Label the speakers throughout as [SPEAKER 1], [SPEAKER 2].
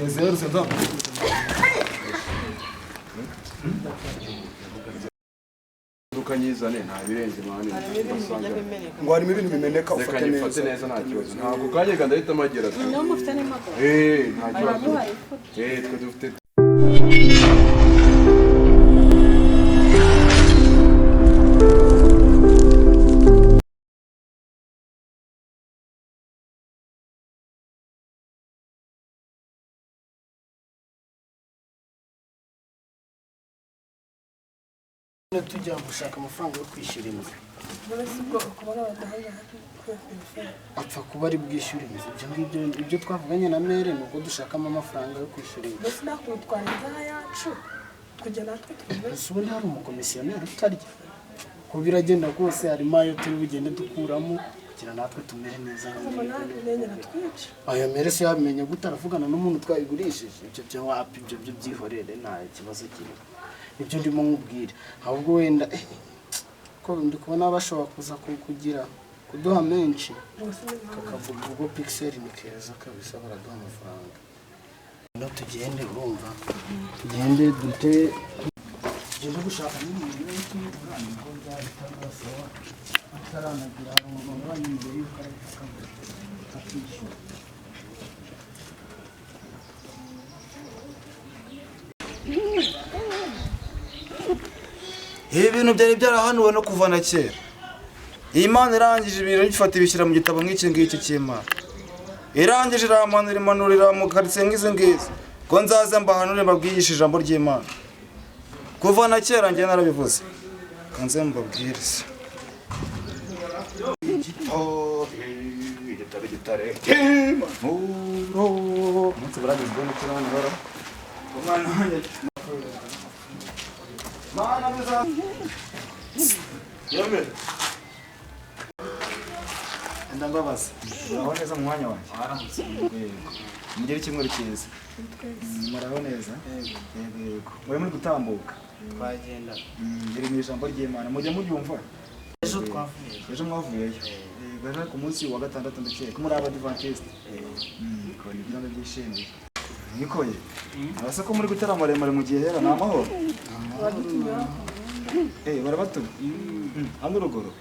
[SPEAKER 1] Zero senta. Dukanyizane nta birenze mani. Ngo harimo ibintu bimeneka ufate neza nta kibazo. Ntabwo kanyega ndahita magera.
[SPEAKER 2] No mufite n'imodoka.
[SPEAKER 1] Nta kibazo. Twe dufite
[SPEAKER 3] tujya gushaka amafaranga yo kwishyura inzu apfa kuba ari bwishyura inzu ibyo twavuganye na mere ni uko dushakamo amafaranga yo kwishyura inzu
[SPEAKER 2] Mbese nakutwara inzara yacu kujya natwe twumve
[SPEAKER 3] ubundi hari umukomisiyoneri utarya ko biragenda rwose harimo ayo turi bugende dukuramo kugira natwe tumere neza aya mere se yabimenya gute aravugana n'umuntu twayigurishije ibyo byo wapi ibyo byihorere nta kibazo kirimo ibyo ndimo nkubwira ahubwo wenda ko ndi kubona bashobora kuza kugira kuduha menshi kakavuga ubwo pixel ni keza kabisa baraduha amafaranga no tugende urumva tugende dute tugende gushaka n'ibintu benshi urane ko byahita rwasawa ataranagira umuntu wanyuma imbere y'uko akishyura
[SPEAKER 4] ibi bintu byari byarahanuwe no kuva na kera. Iyi Mana irangije ibintu ifata ibishyira mu gitabo nk'iki ngiki cy'Imana. Irangije iramanurira mu karitsiye nk'izi ngizi ko nzaze mbahanure mbabwigishe ijambo ry'Imana. Kuva na kera njye narabivuze. Kanze mbabwirize. Gitare umunsi baragizwe no kurana horo umwana wanjye Mana biza Yeme Ndambabaza aho neza mu mwanya wanjye aramutse ngire kimwe cyiza muraho neza yego muri gutambuka
[SPEAKER 3] twagenda
[SPEAKER 4] ngire mu ijambo ry'Imana mujye muryumva
[SPEAKER 3] ejo
[SPEAKER 4] mwavuyeyo bari ku munsi wa gatandatu ndakeye ko muri abadivantiste ko ni byo byishimiye nikoye abase ko muri gutera maremare mu gihe hera namahoro barabatumye hano urugoro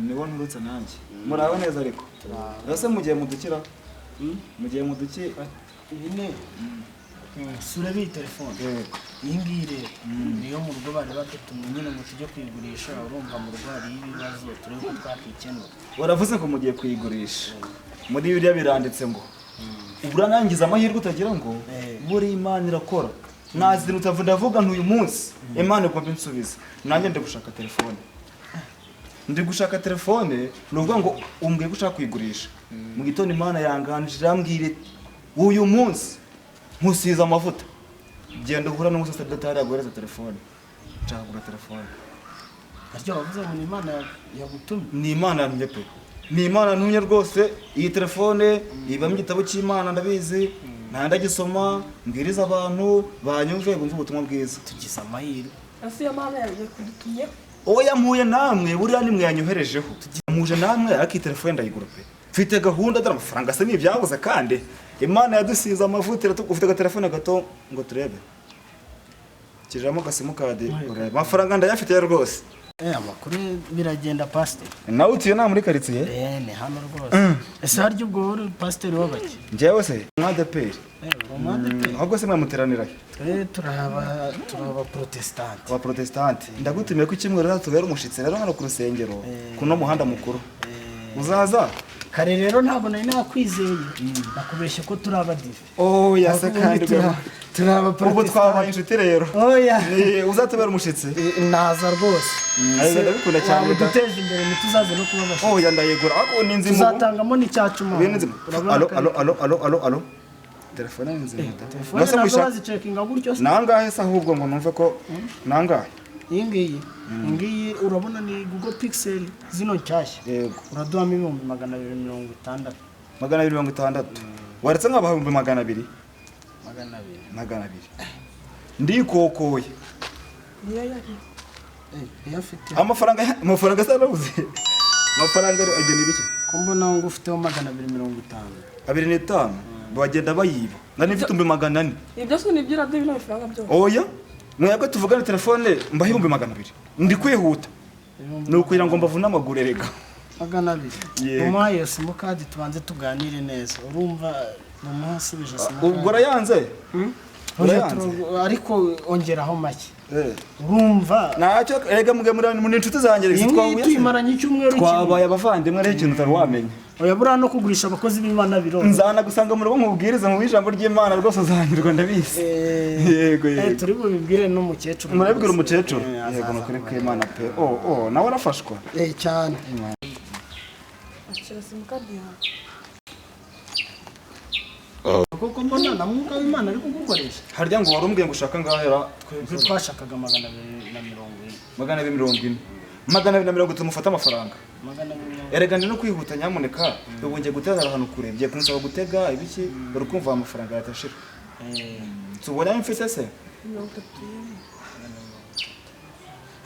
[SPEAKER 4] nibo nturutse nanjye muraho neza ariko base mugiye mudukira mugiye muduki
[SPEAKER 3] nyine sura bi telefone iyi ngiyi rero niyo mu rugo bari batutumye nyine mu tujye kuyigurisha urumva mu rugo hari ibibazo turi ko twakikenura
[SPEAKER 4] waravuze ko mugiye kuyigurisha muri biriya biranditse ngo uburanangiza amahirwe utagira ngo buri Imana irakora nazira utavuga ntuyu munsi Imana igomba insubiza nanjye ndi gushaka telefone nuvuga ngo umbwiye gushaka kuyigurisha mu gitondo Imana yanganjira ambwire uyu munsi nkusiza amavuta genda uhura n'umusaseredotari yaguhereza telefone nshaka telefone
[SPEAKER 3] aryo bavuze ngo ni Imana yagutumye
[SPEAKER 4] ni Imana yantumye pe ni Imana yantumye rwose iyi telefone ibamo igitabo cy'Imana ndabizi ndagisoma mbwiriza abantu banyumve bumva ubutumwa bwiza
[SPEAKER 3] tugize amahirwe
[SPEAKER 2] Asiya Mana yaje kudutumye
[SPEAKER 4] oya mpuye namwe buriya nimwe yanyoherejeho muje namwe ariko iyi telefone ndayigura pe mfite gahunda dore amafaranga se n'ibyabuze kandi Imana yadusize amavuta ufite agatelefone gato ngo turebe kijamo gasimukadi urebe amafaranga ndayafite rwose
[SPEAKER 3] amakuru biragenda pastor
[SPEAKER 4] nawe utuye na muri karitsiye
[SPEAKER 3] ni hano rwose ese haryo ubwo uri pastor wabaki
[SPEAKER 4] njyewe se mwadeperi ahubwo se mwamuteranira
[SPEAKER 3] turaba protestant
[SPEAKER 4] wa protestant ndagutumiye ko kimwe rero tubera umushitsi rero hano ku rusengero kuno muhanda mukuru uzaza
[SPEAKER 3] kare rero ntabwo nari nakwizeye nakubeshye ko turaba dive
[SPEAKER 4] yase kandi
[SPEAKER 3] turaba
[SPEAKER 4] ubu twabaye inshuti rero uzatubera umushitsi
[SPEAKER 3] naza rwose
[SPEAKER 4] ndabikunda cyane
[SPEAKER 3] duteje imbere ntituzaze no kuba bashitsi
[SPEAKER 4] ndayegura ako ni nzimu
[SPEAKER 3] tuzatangamo n'icyacuma
[SPEAKER 4] alo telefone ni nzimu
[SPEAKER 3] nose mushaka zicekinga gutyo
[SPEAKER 4] nangahe se ahubwo ngo numve ko nangahe
[SPEAKER 3] iyi ngiyi urabona ni Google Pixel zino nshyashya
[SPEAKER 4] yego
[SPEAKER 3] uraduhamo ibihumbi 260
[SPEAKER 4] 260 waretse nk'abahumbi 200 ndikokoye
[SPEAKER 3] yafite
[SPEAKER 4] amafaranga sarabuze amafaranga agena ibiki
[SPEAKER 3] ko mbona ngo ufiteho 250
[SPEAKER 4] 25 bagenda bayiba nari mfite 400.
[SPEAKER 2] ibyo se nibyo radio bino bifaranga byose
[SPEAKER 4] Oya mwebwe tuvugana telefone mbaha 200. Ndi kwihuta ni ukugira ngo mbavune amaguru erega
[SPEAKER 3] 200 umuhaye simukadi tubanze tuganire neza urumva mumusubije simukadi
[SPEAKER 4] ubwo rayanze
[SPEAKER 3] ariko ongeraho make urumva
[SPEAKER 4] nacyo erega muge muri inshuti zanjye
[SPEAKER 3] zitwahuye tuyimaranye icyumweru
[SPEAKER 4] twabaye abavandimwe ari ikintu utarwamenye
[SPEAKER 3] oya bura no kugurisha abakozi b'Imana biro
[SPEAKER 4] nzana gusanga mu rugo nkubwiriza mu ijambo ry'Imana rwose uzahirwa ndabise yego
[SPEAKER 3] turi bubibwire n'umukecuru
[SPEAKER 4] murabwira umukecuru yego no kuri kw'Imana pe nawe arafashwa
[SPEAKER 3] cyane
[SPEAKER 2] akira simukadi yawe
[SPEAKER 3] koko mbona na mwuka w'Imana ariko gukoresha
[SPEAKER 4] harya ngo warumbwiye ngo ushaka ngahera
[SPEAKER 3] twebwe twashakaga 240
[SPEAKER 4] 240 tumufata amafaranga erega ndi no kwihuta nyamuneka ubu ngiye gutega ahantu kure ngiye kunsaba gutega ibiki bari kumva amafaranga yatashira tubona mfise se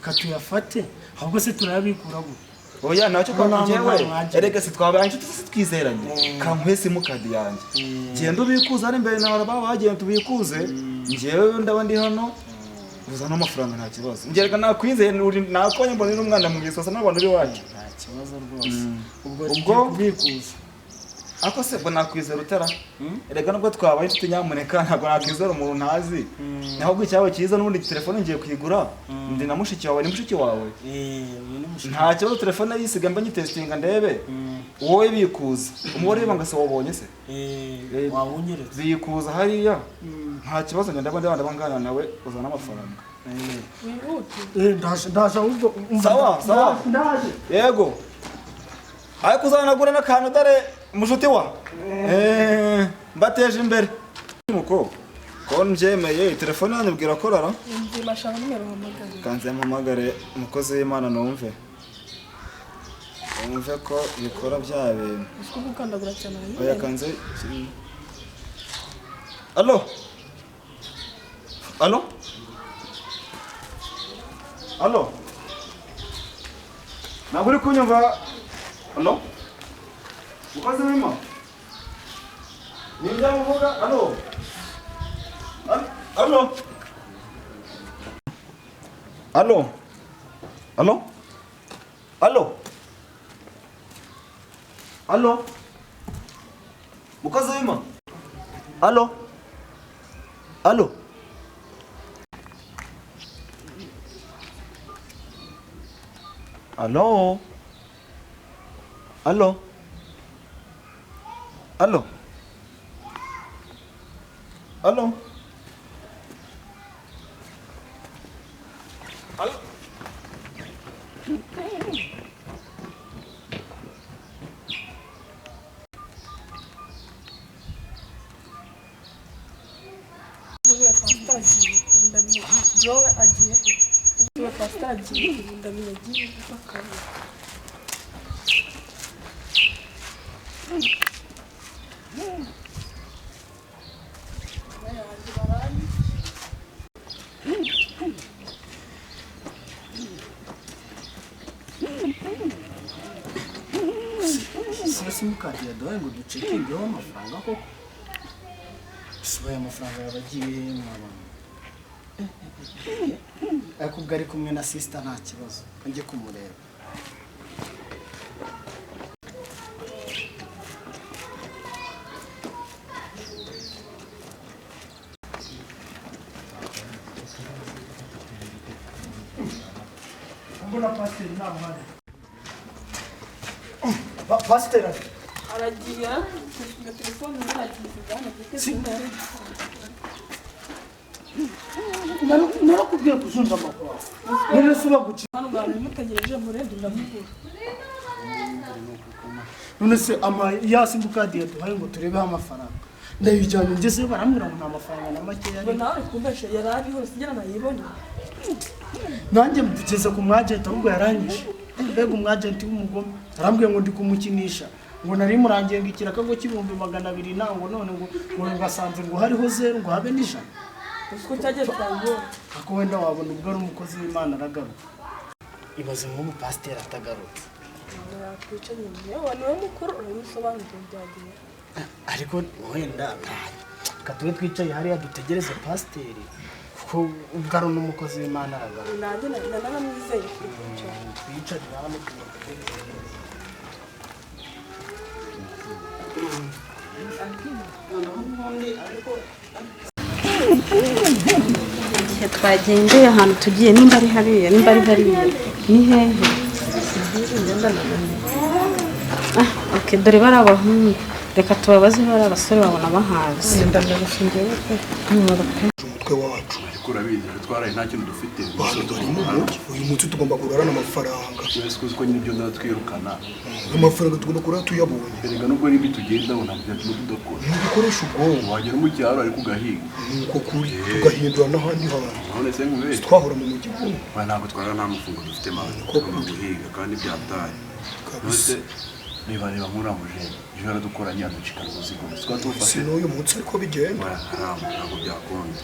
[SPEAKER 3] katuyafate ahubwo se turabikura gute
[SPEAKER 4] oya nacyo kwajewe erega se twabaye inshuti twizeranye kankwese mukadi yanjye genda ubikuza ari imbere na baba bagenda tubikuze ngewe ndaba ndi hano uzana amafaranga nta kibazo ngereka nakwizeye nakonye mbone n'umwana mu gisosa n'abantu uri wacu
[SPEAKER 3] nta kibazo rwose
[SPEAKER 4] ubwo kubikuza ako se bwo nakwizera utara erega nubwo twabaye inshuti nyamuneka ntabwo nakwizera umuntu ntazi naho gwicyabo cyiza n'ubundi telefone ngiye kuyigura ndi na mushiki wawe ni mushiki wawe nta kibazo telefone yisiga mba nyitestinga ndebe wowe bikuza umubare w'ibanga se wabonye se
[SPEAKER 3] wawunyeretse
[SPEAKER 4] bikuza hariya nta kibazo ndaba ngana nawe uzana amafaranga
[SPEAKER 3] ndaje ahubwo
[SPEAKER 4] sawa
[SPEAKER 3] ndaje
[SPEAKER 4] yego ariko uzanagura n'akantu dare mushuti wa mbateje imbere muko ko njemeye telefone yanyu bwira korara
[SPEAKER 2] ndimashaka numero mpamagare
[SPEAKER 4] kanze mpamagare umukozi w'Imana numve ko bikora bya bintu
[SPEAKER 2] usko gukandagura cyane
[SPEAKER 4] oya kanze allo ntabwo uri kunyumva allo mukozi w'Imana nibyo muvuga allo mukozi w'Imana
[SPEAKER 3] simukadi yaduhaye ngo ducekingeho amafaranga koko subaye amafaranga yabagiye mwabana ariko ubwo ari kumwe na sister nta kibazo njye kumureba mbona pasiteri ntabwo hari pasiteri
[SPEAKER 2] aragiye kugira telefone ntakizigana
[SPEAKER 3] narakubwiye kuzunza amakuru none se ubaguca
[SPEAKER 2] hano bwa mutegereje murende ndamubura
[SPEAKER 3] none se yasimukadi yaduhaye ngo turebeho amafaranga ndayijyanye ngeze barambwira ngo nta mafaranga na make
[SPEAKER 2] ngo nawe kumbeshe yarari hose igera nayibonye
[SPEAKER 3] nanjye mugeze ku mwagenti ahubwo yarangije mbega umwagenti w'umugome arambwiye ngo ndi kumukinisha ngo nari murangiye ngo ikirakago cy'ibihumbi 200 nango none ngo ngasanze ngo hariho 0 ngo habe n'ijana
[SPEAKER 2] usko cyagiye twabibona
[SPEAKER 3] ako wenda wabona ubwo ari umukozi w'Imana aragaruka ibaze nk'umu pasiteri atagarutse
[SPEAKER 2] yakwica nyine yewe niwe mukuru urabisobanura byagiye
[SPEAKER 3] ariko wenda katube twicaye hariya dutegereze pasiteri kuko ubwo ari n'umukozi w'Imana aragaruka
[SPEAKER 2] nanjye naramwizeye
[SPEAKER 3] twicarira hano tumutegereze
[SPEAKER 5] twagendeye ahantu tugiye nimba ari hariya nimba ari hariya ni hehe okay dore bari abahungu reka tubabaze bari abasore babona bahazi
[SPEAKER 2] ndanagufungiye
[SPEAKER 1] umutwe wacu
[SPEAKER 6] ariko urabizi twaraye nta kintu dufite
[SPEAKER 1] uyu munsi tugomba kurarana amafaranga
[SPEAKER 6] twese ko nyine ibyo ndatwirukana
[SPEAKER 1] amafaranga tugomba kurara tuyabonye
[SPEAKER 6] erega nubwo n'ibyo tugendaho ntabwo byatuma tudakora
[SPEAKER 1] ntibikoresha ubwonko
[SPEAKER 6] wagera mu cyaro ariko ugahiga
[SPEAKER 1] nuko kuri tugahindura n'ahandi hantu
[SPEAKER 6] none se nkubeshye
[SPEAKER 1] twahora mu mujyi
[SPEAKER 6] ntabwo twara nta mafungo dufite mani tugomba guhiga kandi byataye nose reba nkuramuje ejo aradukoranye aducika umuzigo twaba tuwufashe
[SPEAKER 1] si n'uyu munsi ariko bigenda
[SPEAKER 6] ntabwo byakunda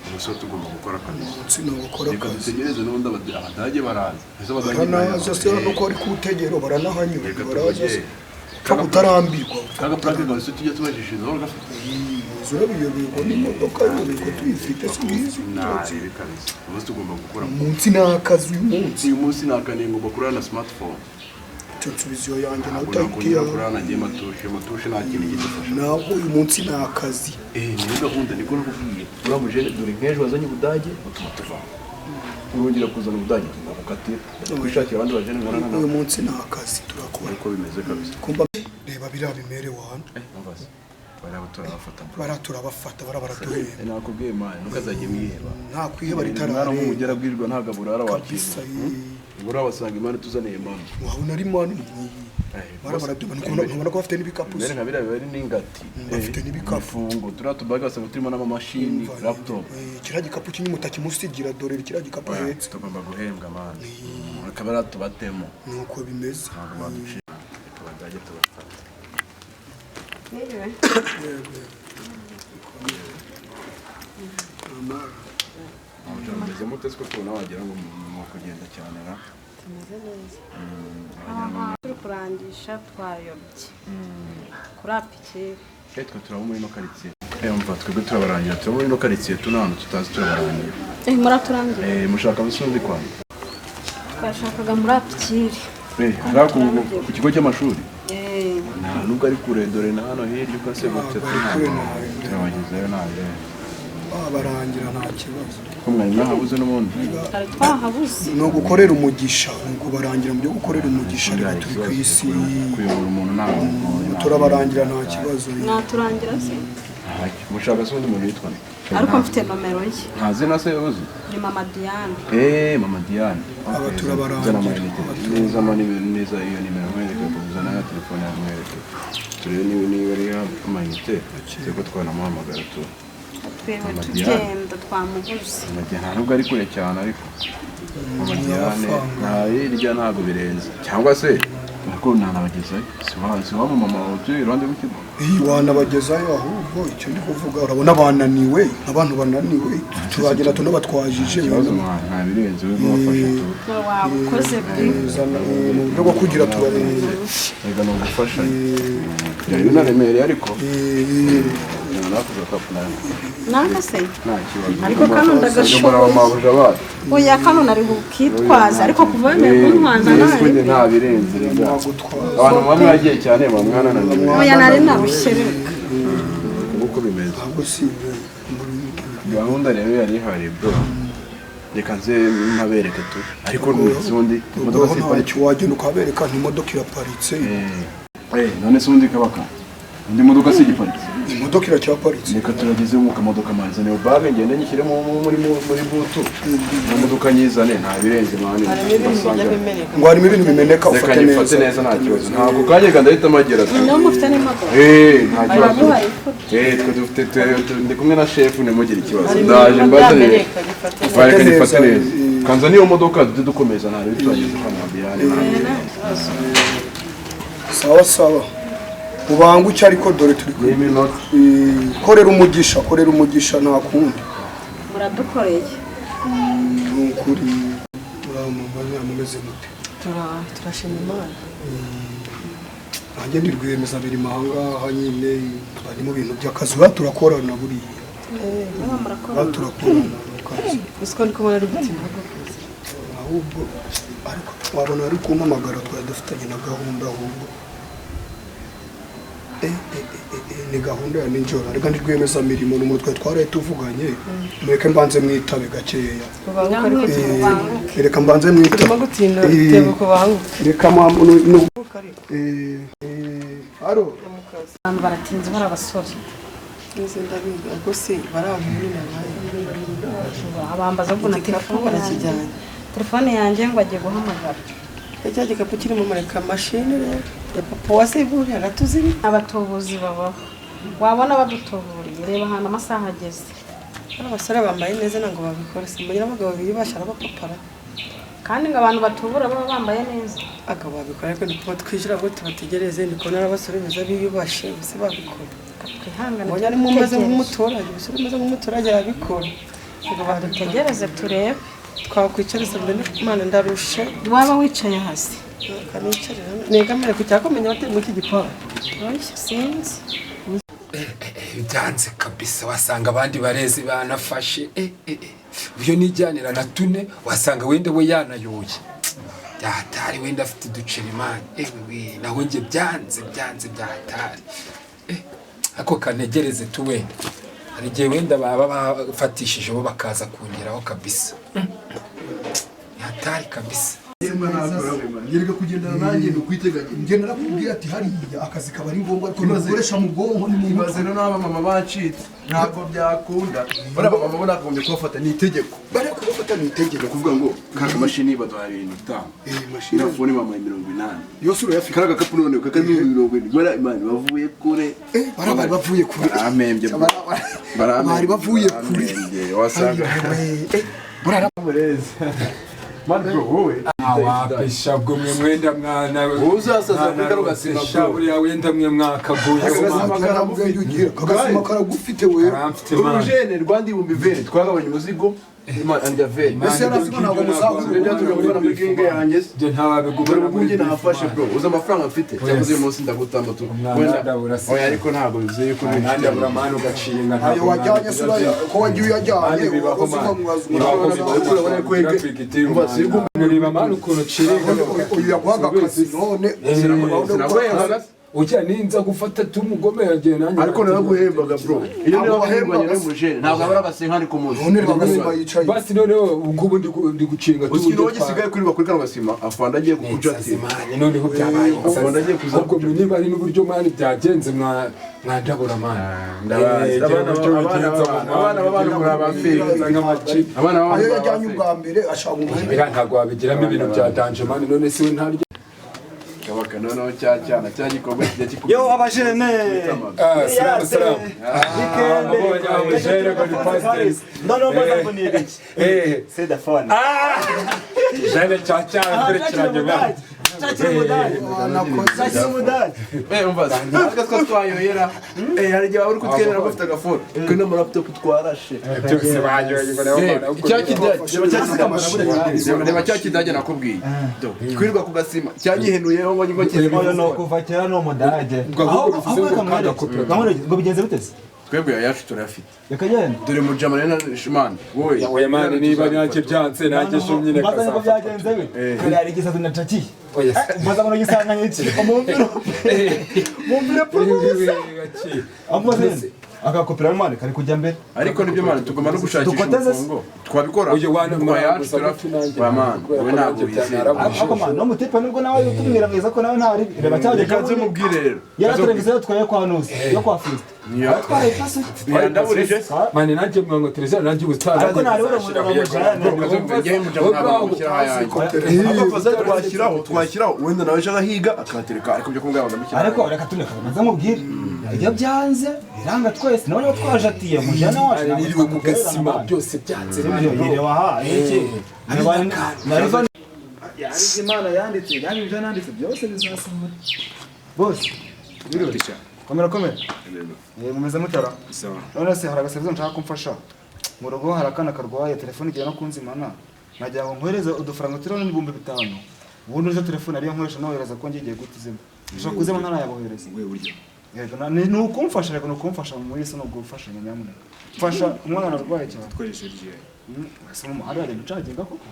[SPEAKER 6] umusore tugomba gukora akazi
[SPEAKER 1] sinabakora
[SPEAKER 6] reka dutegereze n'ubundi abadage baraza
[SPEAKER 1] baranaza se hano ko ari ku butegero baranahanyura baraza se pfa kutarambirwa
[SPEAKER 6] kaga purake gawe se tujya tubajishirizaho gafite
[SPEAKER 1] zurabiyoberwa n'imodoka yoberwa tuyifite singizi
[SPEAKER 6] narebe kabisa umunsi tugomba gukora
[SPEAKER 1] umunsi ni akazi uyu munsi
[SPEAKER 6] ni akanengo bakorana na smartphone
[SPEAKER 1] televiziyo yanjye nawe
[SPEAKER 6] nakunda
[SPEAKER 1] utayitiya
[SPEAKER 6] kurana nagiye matushe nta kintu gidufasha
[SPEAKER 1] naho uyu munsi ni akazi
[SPEAKER 6] niyo gahunda niko nakubwiye uramuje dore nk'ejo wazanye ubudage utuma tuvamo urongera kuzana ubudage tugakatira twishakira abandi bajene ngorana
[SPEAKER 1] uyu munsi ni akazi turakora
[SPEAKER 6] uko bimeze kabisa
[SPEAKER 1] kumba reba biriya bimere wana
[SPEAKER 6] mbaza baraba turabafata
[SPEAKER 1] turabafata baraduhera
[SPEAKER 6] nakubwiye mani ntukazajye mwiheba
[SPEAKER 1] nta kwiheba ritarare
[SPEAKER 6] mwana nk'umugera bwirwa nta gaburara
[SPEAKER 1] kabisa
[SPEAKER 6] ubura wasanga imana tuzaniye mani
[SPEAKER 1] wabona ari mani ntubona ko bafite n'ibikapu
[SPEAKER 6] mbere nka biriya biba ari n'ingati
[SPEAKER 1] bafite n'ibikapu
[SPEAKER 6] fungo turiya tubage basanga turimo n'amamashini laptop
[SPEAKER 1] kiriya gikapu kinini mutakimusigira dore kiriya gikapu ahetse
[SPEAKER 6] tugomba guhembwa mani akaba ari tubatemo
[SPEAKER 1] nuko bimeze
[SPEAKER 6] ntabwo baduciye tubadage tubafata meze mute twe tubona wagira ngo mu kugenda cyane ra
[SPEAKER 5] tumeze neza turi kurangisha twayobye kuri apikiri
[SPEAKER 6] twe turaba muri no karitsiye mva twebwe turabarangira turaba muri no karitsiye tunahano tutazi turabarangira
[SPEAKER 5] muraturangira
[SPEAKER 6] mushaka bisundi kwanyu
[SPEAKER 5] twashakaga muri apikiri
[SPEAKER 6] ku kigo cy'amashuri nubwo ari kure dore na hano hirya uko se gutya turabagezeyo naje
[SPEAKER 1] barangira nta kibazo
[SPEAKER 6] ko mwari mwahabuze n'ubundi
[SPEAKER 5] twahabuze
[SPEAKER 1] ni ugukorera umugisha ni ukubarangira mu byo gukorera umugisha reka turi ku isi
[SPEAKER 6] kuyobora umuntu ntabwo
[SPEAKER 1] turabarangira nta kibazo
[SPEAKER 5] mwaturangira se
[SPEAKER 6] mushaka se undi muntu yitwa
[SPEAKER 5] ariko mfite nomero ye
[SPEAKER 6] nta zina se uzi
[SPEAKER 5] ni mama Diane
[SPEAKER 6] mama Diane
[SPEAKER 1] aba turabarangira
[SPEAKER 6] neza iyo nimero mwereke kuzana na telefone ya mwereke turebe niba ari amayinite seko twanamuhamagara tu
[SPEAKER 5] twewe tugenda twamuguze
[SPEAKER 6] nta nubwo ari kure cyane ariko mama Diane nta hirya ntabwo birenze cyangwa se ariko ntanabagezayo si wa mama utuye iruhande rw'ikigo
[SPEAKER 1] wanabagezayo ahubwo icyo ndi kuvuga urabona bananiwe abantu bananiwe turagenda tunabatwajije
[SPEAKER 6] nta birenze we kubafasha
[SPEAKER 5] wabukoze
[SPEAKER 1] mu buryo bwo kugira tubarebe
[SPEAKER 6] reka ni ugufasha byari binaremereye ariko nakuza kapunani
[SPEAKER 5] nanga se
[SPEAKER 6] nta kibazo
[SPEAKER 5] ariko kano ndagashoboye oya kano nari bukitwaza ariko kuva bemeye kuntwaza nawe
[SPEAKER 6] nta birenze rega abantu bamwe bagiye cyane bamwana na
[SPEAKER 5] oya nari narushye reka
[SPEAKER 6] uko bimeze gahunda rero yari ihari bro reka nze ntabereke tu ariko n'ubundi imodoka
[SPEAKER 1] ziparitse wagenda ukabereka imodoka iraparitse
[SPEAKER 6] none se undi kabaka indi modoka si igiparitse
[SPEAKER 1] imodoka iracyaparitse
[SPEAKER 6] reka turageze mu kamodoka manza niyo bage ngende nyishyiremo muri butu mu modoka nyizane nta birenze mani
[SPEAKER 1] ngo harimo ibintu bimeneka
[SPEAKER 6] ufate neza nta kibazo ntabwo kanyega ndahita magera
[SPEAKER 5] niyo mufite n'imodoka
[SPEAKER 6] nta kibazo twe dufite ndi kumwe na chef nemugire ikibazo ndaje mbazane reka nifate neza kanza niyo modoka tujye dukomeza nta bitu tugeze kwa Mabiyane
[SPEAKER 1] sawa sawa ubanguke ariko dore turi korera umugisha nta kundi
[SPEAKER 5] muradukoreye
[SPEAKER 1] nukuri uramumeze mute
[SPEAKER 2] turashima Imana
[SPEAKER 7] nanjye ndi rwiyemezamirimo aha ngaha nyine bari mu bintu by'akazi ba turakorana buriya turakorana mu kazi
[SPEAKER 2] isiko ndi kubona ari gutima
[SPEAKER 7] ahubwo ariko wabona ari kumpamagara twari dufitanye na gahunda ahubwo ni gahunda ya nijoro ariko ndi rwiyemezamirimo ni umuntu twari twaraye tuvuganye mureke mbanze mwitabe gakeya reka mbanze mwitabe reka haro
[SPEAKER 5] abantu baratinze bari abasore abambaza ko na telefone yanjye ngo agiye guhamagara
[SPEAKER 2] cya gikapu kirimo mureka mashini rero ya papa wasiburiye agatuzi
[SPEAKER 5] abatubuzi babaho wabona badutuburiye reba ahantu amasaha ageze
[SPEAKER 2] abasore bambaye neza ntabwo babikora simbonye abagabo babiri bashara bapapara
[SPEAKER 5] kandi ngo abantu batubura baba bambaye neza
[SPEAKER 2] abagabo babikora ariko ni kuba twishyura ngo tubategereze ni kubona n'abasore beza biyubashe bose babikora
[SPEAKER 5] twihangane
[SPEAKER 2] ubonye arimo umeze nk'umuturage ubusore umeze nk'umuturage yabikora
[SPEAKER 5] dutegereze turebe
[SPEAKER 2] twakwicarisa mbere Imana ndarusha
[SPEAKER 5] waba wicaye hasi
[SPEAKER 2] negamire ku cyakomenya batari muri iki gipangu
[SPEAKER 5] sinzi
[SPEAKER 8] byanze kabisa wasanga abandi barezi banafashe uyo nijyanira na tune wasanga wenda we yanayoye byatari wenda afite uduceri mani naho nge byanze byatari ako kanegereze tu wenda hari igihe wenda baba bafatishije bo bakaza kongeraho kabisa yatari kabisa
[SPEAKER 7] yereka kugendana nanjye no kwiteganya ngenda nakubwira ati hariya akazi kaba ari ngombwa ariko nikoresha mu bwonko ni mu
[SPEAKER 1] ibaze no n'aba mama bacitse ntabwo byakunda bara mama bo nagombye kubafata ni itegeko
[SPEAKER 7] bari kubafata ni itegeko
[SPEAKER 1] kuvuga ngo kaka mashini baduhaye ibintu bitanu mashini irafone mama 80
[SPEAKER 7] yose urayafika
[SPEAKER 1] karaga kapu none kakari 70 bara imana bavuye kure
[SPEAKER 7] bara bavuye kure
[SPEAKER 1] amembye
[SPEAKER 7] bari bavuye kure
[SPEAKER 1] wasanga
[SPEAKER 7] bara
[SPEAKER 1] bureza Mandro wowe
[SPEAKER 8] awapesha bwo mwe mwenda mwana
[SPEAKER 1] uzasaza kugaro gasima
[SPEAKER 8] bwo buri wenda mwe mwakaguye
[SPEAKER 7] kagasima karagufite we
[SPEAKER 1] urujene rwandi bumbi vere twagabanye umuzigo Imana anja vere
[SPEAKER 7] ese yarasiko ntabwo musaza
[SPEAKER 1] byatuga gukora muri kinga yanjye
[SPEAKER 8] je ntababigubara
[SPEAKER 1] bunge nafashe bro uza amafaranga mfite cyavuze umunsi ndagutamba tu wenda oya ariko ntabwo bizeye ko
[SPEAKER 8] nandi abura mano gaciye nka
[SPEAKER 7] ayo wajyanye sura ko wagiye uyajyanye ugazuka
[SPEAKER 8] mwazuma niba mano ukuntu cire
[SPEAKER 7] uyu yakwaga kasi none
[SPEAKER 8] ujya ninza gufata tumugome yagiye nanjye
[SPEAKER 1] ariko naraguhembaga bro iyo niba bahembanye no mujene ntabwo abara basenkani ku munsi
[SPEAKER 7] none bagasima yicaye
[SPEAKER 8] basi none ngubu ndi gucinga
[SPEAKER 1] tu uzi no gisigaye kuri bakuri kano gasima afanda agiye kukujati
[SPEAKER 8] none ho byabaye
[SPEAKER 1] afanda agiye kuza
[SPEAKER 8] ubwo niba ari n'uburyo mani byagenze mwandabura mani
[SPEAKER 1] ndabazi abana muri abafiri abana
[SPEAKER 7] ayo yajyanye ubwa mbere ashaka umuhembe
[SPEAKER 8] ntabwo wabigiramo ibintu bya danje mani none si we ntaryo
[SPEAKER 1] kabaka noneho cyana cyagikorwa kijya kikubye
[SPEAKER 9] yo abajene
[SPEAKER 8] salamu salamu abonye abajene ko ni pastors
[SPEAKER 9] no maze ni ibiki c'est the fun
[SPEAKER 8] jene cyane kurikiranye bwa
[SPEAKER 1] umvaza ntabwo twayoyera hari igihe waba uri kutwerera ko ufite agafone kuri no laptop twarashe
[SPEAKER 8] byose banyoye
[SPEAKER 1] reba cya kidage nakubwiye twirirwa ku gasima cyanyihenuyeho ngo nyigo
[SPEAKER 9] kizi no kuva kera no mudage ngo bigenze biteze
[SPEAKER 1] twebwe yacu turafite
[SPEAKER 9] yakagenda
[SPEAKER 1] dore mu jamane na shimani wowe
[SPEAKER 8] oya mani niba nyanke byanze nanjye shumye
[SPEAKER 9] kaza ko byagenze we kare ari gisazo na taki baza ngo gisanga n'iki mumbire polisi amuze akakopera mane kari kujya mbere
[SPEAKER 1] ariko nibyo mane tugomba no gushakisha umufungo twabikora
[SPEAKER 8] uyo wana
[SPEAKER 1] yacu turafite mane wowe ntabwo yizera
[SPEAKER 9] ako mane no mutepa nubwo nawe utumwira mwiza ko nawe ntari reba cyaje
[SPEAKER 1] kaze mubwire rero
[SPEAKER 9] yara televiziyo twaye kwa nusi yo kwa fist twari pasi
[SPEAKER 1] yandaburije
[SPEAKER 8] mane nanjye mwango televiziyo nanjye ubutara
[SPEAKER 9] ariko nari wera
[SPEAKER 1] twashyiraho wenda nawe aje ahiga akatereka ariko byo kumbwira ndamushyira
[SPEAKER 9] ariko reka tuneka maze mubwire iyo byanze biranga twese none twajatiye mujana wacu
[SPEAKER 8] niriwe mu gasima byose byanze
[SPEAKER 9] reba ha iki nariva yari Imana yanditse yani ibyo nanditse byose bizasohora bose biroroshya komera mumeze mutara
[SPEAKER 1] sawa
[SPEAKER 9] none se hari agasevizo nshaka kumfasha mu rugo hari akana karwaye telefone igiye no kunzimana najya ngo nkohereze udufaranga turone n'ibihumbi 5 ubundi uje telefone ariyo nkoresha nohereza ko ngiye gutizima
[SPEAKER 4] ushaka kuzema ntarayabohereza
[SPEAKER 6] Ubwo buryo.
[SPEAKER 4] yego ni ukumfasha reka ni ukumfasha muri isi no gufasha nyamuneka mfasha umwana ararwaye cyane
[SPEAKER 6] Twakoresha rye.
[SPEAKER 4] asoma umuhanda ari gucaginga koko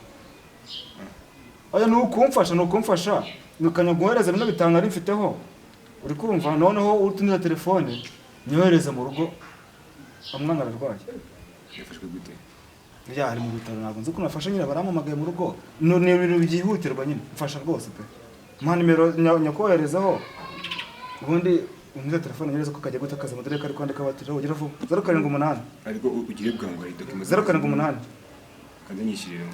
[SPEAKER 4] oya ni ukumfasha nukanya guhereza bino bitanga ari mfiteho uri kumva noneho utunira telefone nyohereza mu rugo umwana ararwaye
[SPEAKER 6] Yafashwe gute?
[SPEAKER 4] ya ari mu bitaro ntabwo nzi ko nafasha nyine baramamagaye mu rugo ni ibintu byihutirwa nyine mfasha rwose pe mpa nimero nyakoherezaho ubundi umwiza telefone nyereza ko kajya gutakaza amadore kari kwandika batira ugira vuba 078
[SPEAKER 6] Ariko ugire bwangu ari document
[SPEAKER 4] 078
[SPEAKER 6] kandi nyishirira.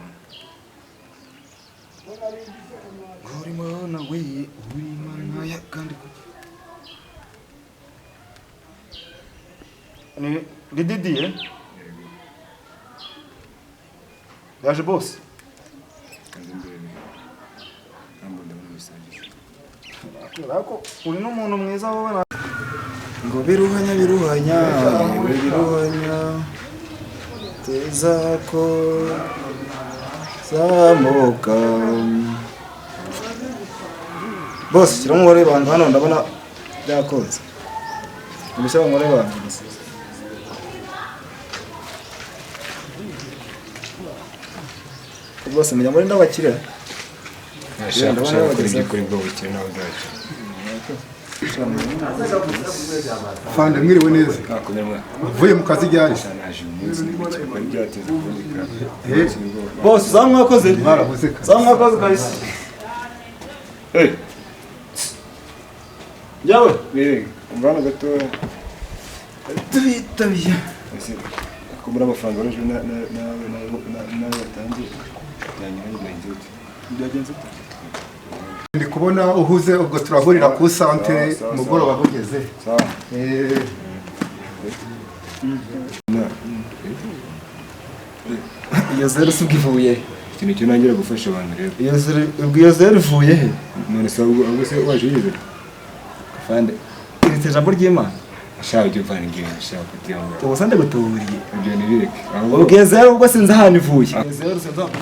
[SPEAKER 4] uri mana we uri mana ya kandi ni Didier yaje boss
[SPEAKER 6] Kandi mbere. Ambonda mu message.
[SPEAKER 4] Ariko uri n'umuntu mwiza wowe ngo biruhanya teza ko zamuka boss shyira umubare w'abantu hano ndabona byakoze umushyira umubare w'abantu gusa bose menya muri ndabakire
[SPEAKER 6] Nashaka gukora iby'ukuri bwo bukire nawe bwacyo.
[SPEAKER 7] Fande mwiriwe neza.
[SPEAKER 6] Nakunyamwa.
[SPEAKER 7] Uvuye mu kazi ryari?
[SPEAKER 6] Naje umunsi n'ibiki bari byateze kuboneka.
[SPEAKER 4] boss zamwakoze
[SPEAKER 7] Mwarabuze ka.
[SPEAKER 4] zamwakoze kabisa yawe
[SPEAKER 6] umvana gatoya.
[SPEAKER 4] tubitabiye
[SPEAKER 6] Kumura amafaranga baje na batangiye. Yanyanya n'inzuti.
[SPEAKER 4] byagenze
[SPEAKER 7] Ndi kubona uhuze ubwo turahurira ku santere mugoroba hugeze.
[SPEAKER 6] Sawa.
[SPEAKER 4] iyo zero sugivuye
[SPEAKER 6] Ikintu cyo nangira gufasha abantu rero.
[SPEAKER 4] iyo zero ivuye he
[SPEAKER 6] None se ubwo se waje yizera.
[SPEAKER 4] fande iri jambo ry'Imana
[SPEAKER 6] Ashaka cyo vana ngiye ashaka kutiyanga.
[SPEAKER 4] ubu sande gutuburiye
[SPEAKER 6] Ibyo ni bireke.
[SPEAKER 4] ubwo zero ubwo sinzi ahantu ivuye zero sinzi ahantu